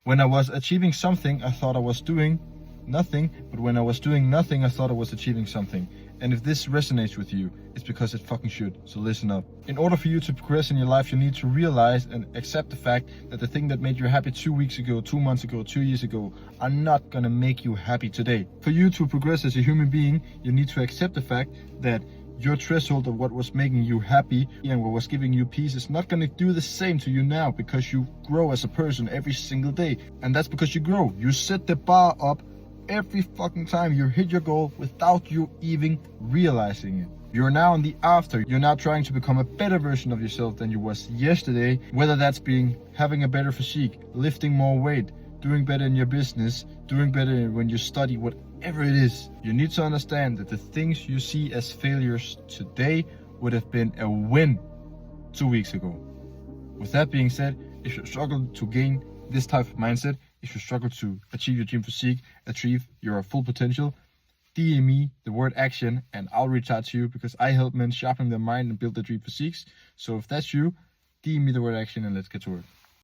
When I was achieving something, I thought I was doing nothing, but when I was doing nothing, I thought I was achieving something. And if this resonates with you, it's because it fucking should, so listen up. In order for you to progress in your life, you need to realize and accept the fact that the thing that made you happy 2 weeks ago, 2 months ago, 2 years ago, are not gonna make you happy today. For you to progress as a human being, you need to accept the fact that your threshold of what was making you happy and what was giving you peace is not gonna do the same to you now, because you grow as a person every single day. And that's because you grow. You set the bar up every fucking time you hit your goal without you even realizing it. You're now in the after. You're now trying to become a better version of yourself than you was yesterday, whether that's being having a better physique, lifting more weight, doing better in your business, doing better when you study, whatever it is. You need to understand that the things you see as failures today would have been a win 2 weeks ago. With that being said, if you struggle to gain this type of mindset, if you struggle to achieve your dream physique, achieve your full potential, DM me the word action and I'll reach out to you, because I help men sharpen their mind and build their dream physiques. So if that's you, DM me the word action and let's get to work.